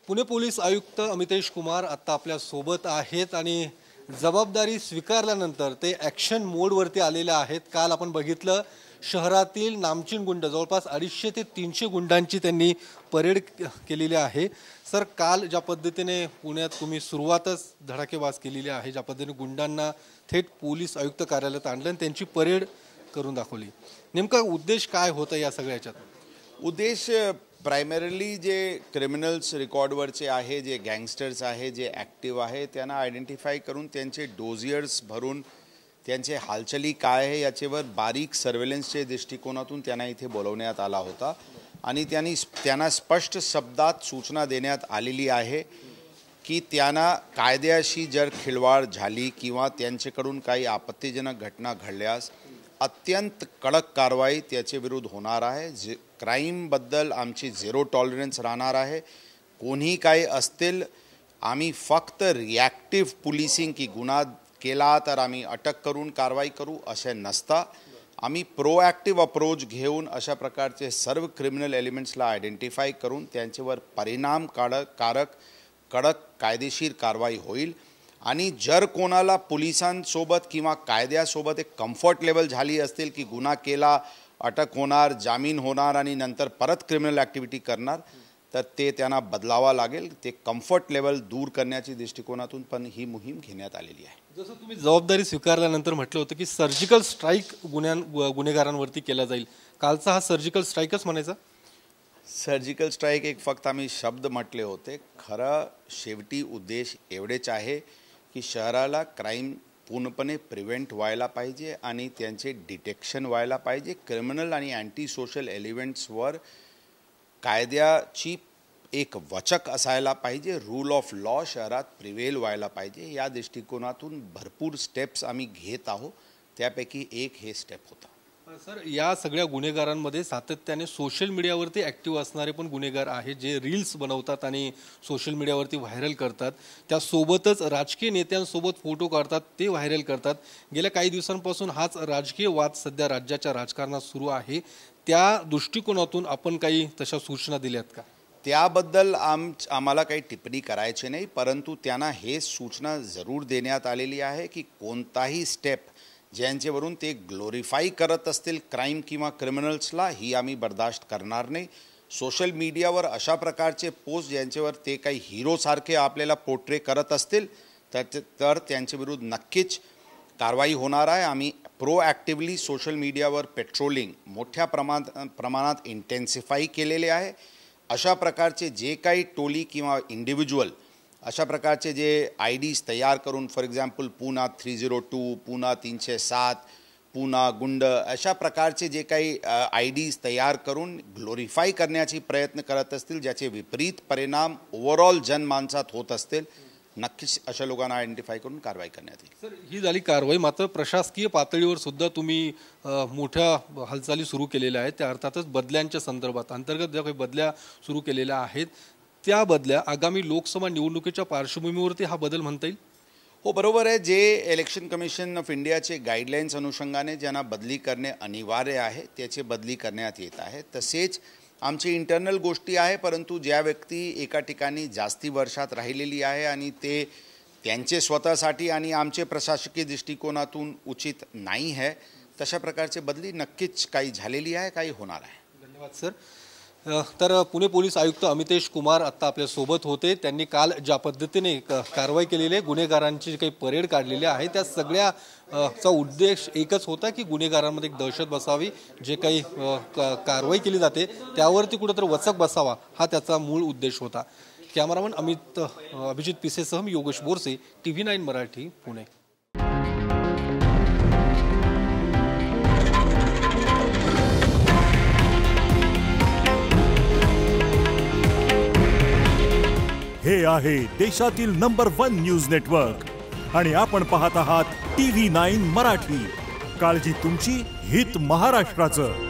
Pune police आयुक्त अमितेश कुमार आता आपल्या सोबत आहेत आणि जबाबदारी स्वीकारल्यानंतर ते ॲक्शन मोडवरती आलेले आहेत। काल आपण बघितलं शहरातील नामचीन गुंड जवळपास 250 ते 300 गुंडांची त्यांनी परेड केलेली आहे। सर, काल ज्या पद्धतीने पुण्यात तुम्ही सुरुवातच धडाकेबाज केलेली आहे, ज्या पद्धतीने गुंडांना थेट पोलीस आयुक्त कार्यालयात आणलं आणि त्यांची परेड करून दाखवली, नेमका उद्देश काय होता या सगळ्याच्यात? उद्देश प्रायमरीली जे क्रिमिनल्स रेकॉर्डवरचे आहे, जे गँगस्टर्स आहे, जे ॲक्टिव्ह आहे, त्यांना आयडेंटिफाय करून त्यांचे डोजियर्स भरून त्यांचे हालचाली काय आहे याच्यावर बारीक सर्वेलन्सचे दृष्टिकोनातून त्यांना इथे बोलवण्यात आला होता आणि त्यांना स्पष्ट शब्दात सूचना देण्यात आलेली आहे की त्यांना कायद्याशी जर खिळवाड झाली किंवा त्यांच्याकडून काही आपत्तीजनक घटना घडल्यास अत्यंत कडक कारवाई त्याचे विरुद्ध होणार आहे। क्राईमबद्दल आमची झिरो टॉलरन्स राहणार आहे। कोणी काही असतील आम्ही फक्त रिॲक्टिव्ह पोलिसिंग की गुन्हा केला तर आम्ही अटक करून कारवाई करू असे नसता, आम्ही प्रोॲक्टिव्ह अप्रोच घेऊन अशा प्रकारचे सर्व क्रिमिनल एलिमेंट्सला आयडेंटिफाय करून त्यांच्यावर परिणामकारक कडक कायदेशीर कारवाई होईल आणि जर कोणाला पोलिसांसोबत किंवा कायद्यासोबत एक कम्फर्ट लेवल झाली असतील की गुन्हा केला अटक होणार, जामीन होणार आणि नंतर परत क्रिमिनल ॲक्टिव्हिटी करणार, तर ते त्यांना बदलावा लागेल। ते कम्फर्ट लेवल दूर करण्याच्या दृष्टिकोनातून पण ही मोहीम घेण्यात आलेली आहे। जसं तुम्ही जबाबदारी स्वीकारल्यानंतर म्हटलं होतं की सर्जिकल स्ट्राईक गुन्हेगारांवरती केला जाईल, कालचा हा सर्जिकल स्ट्राईकच म्हणायचा? सर्जिकल स्ट्राईक एक फक्त आम्ही शब्द म्हटले होते, खरं शेवटी उद्देश एवढेच आहे की शहराला क्राईम पूर्णपणे प्रिव्हेंट व्हायला पाहिजे आणि त्यांचे डिटेक्शन व्हायला पाहिजे। क्रिमिनल आणि अँटी सोशल एलिमेंट्सवर कायद्याची एक वचक असायला पाहिजे, रूल ऑफ लॉ शहरात प्रिवेल व्हायला पाहिजे। या दृष्टिकोनातून भरपूर स्टेप्स आम्ही घेत आहोत, त्यापैकी एक हे स्टेप होता। सर, या सगळ्या गुन्हेगारांमध्ये सातत्याने सोशल मीडियावरती ॲक्टिव्ह असणारे पण गुन्हेगार आहेत, जे रील्स बनवतात आणि सोशल मीडियावरती व्हायरल करतात, त्यासोबतच राजकीय नेत्यांसोबत फोटो काढतात, ते व्हायरल करतात। गेल्या काही दिवसांपासून हाच राजकीय वाद सध्या राज्याच्या राजकारणात सुरू आहे, त्या दृष्टिकोनातून आपण काही तशा सूचना दिल्यात का? त्याबद्दल आम्हाला काही टिप्पणी करायची नाही, परंतु त्यांना हे सूचना जरूर देण्यात आलेली आहे की कोणताही स्टेप ज्यांच्यावरून ते ग्लोरीफाय करत असतील क्राईम किंवा क्रिमिनल्सला, ही आम्ही बर्दाश्त करणार नाही। सोशल मीडियावर अशा प्रकारचे पोस्ट ज्यांच्यावर ते काही हिरोसारखे आपल्याला पोर्ट्रे करत असतील तर त्यांच्याविरुद्ध नक्कीच कारवाई होणार आहे। आम्ही प्रोॲक्टिव्हली सोशल मीडियावर पेट्रोलिंग मोठ्या प्रमाणात इंटेन्सिफाई केलेले आहे। अशा प्रकारचे जे काही टोली किंवा इंडिव्हिज्युअल अशा प्रकारचे जे IDs तयार करून, फॉर एक्झाम्पल पुना 302, पुना 307, पुना गुंड, अशा प्रकारचे जे काही IDs तयार करून ग्लोरीफाय करण्याची प्रयत्न करत असतील, ज्याचे विपरीत परिणाम ओव्हरऑल जनमानसात होत असतील, नक्कीच अशा लोकांना आयडेंटिफाय करून कारवाई करण्यात येईल। सर, ही झाली कारवाई, मात्र प्रशासकीय पातळीवर सुद्धा तुम्ही मोठ्या हालचाली सुरू केलेल्या आहेत। त्या अर्थातच बदल्यांच्या संदर्भात अंतर्गत ज्या काही बदल्या सुरू केलेल्या आहेत, त्या बदल्या आगामी लोकसभा निवडणुकीच्या पार्श्वभूमीवरती हा बदल म्हणता येईल? हो, बरोबर आहे। जे इलेक्शन कमिशन ऑफ इंडियाचे गाईडलाईन्स अनुषंगाने ज्यांना बदली करणे अनिवार्य आहे त्याचे बदली करण्यात येत आहे। तसेच आमची इंटरनल गोष्टी आहे, परंतु ज्या व्यक्ती एका ठिकाणी जास्ती वर्षात राहिलेली आहे आणि ते त्यांचे स्वतःसाठी आणि आमचे प्रशासकीय दृष्टिकोनातून उचित नाही आहे, तशा प्रकारचे बदली नक्कीच काही झालेली आहे, काही होणार आहे। धन्यवाद सर। तर पुणे पोलीस आयुक्त अमितेश कुमार आता आपल्या सोबत होते। त्यांनी काल ज्या पद्धतीने कारवाई केलेली आहे, गुन्हेगारांची काही परेड काढलेली आहे, त्या सगळ्याचा उद्देश एकच होता की गुन्हेगारांमध्ये एक दहशत बसावी, जे काही कारवाई केली जाते त्यावरती कुठेतरी वचक बसावा, हा त्याचा मूळ उद्देश होता। कॅमेरामन अभिजित पिसेसह मी योगेश बोरसे, TV9 मराठी, पुणे। हे आहे देशातील नंबर 1 न्यूज नेटवर्क आणि आपण पाहत आहात TV9 मराठी। काळजी तुमची, हित महाराष्ट्राचं।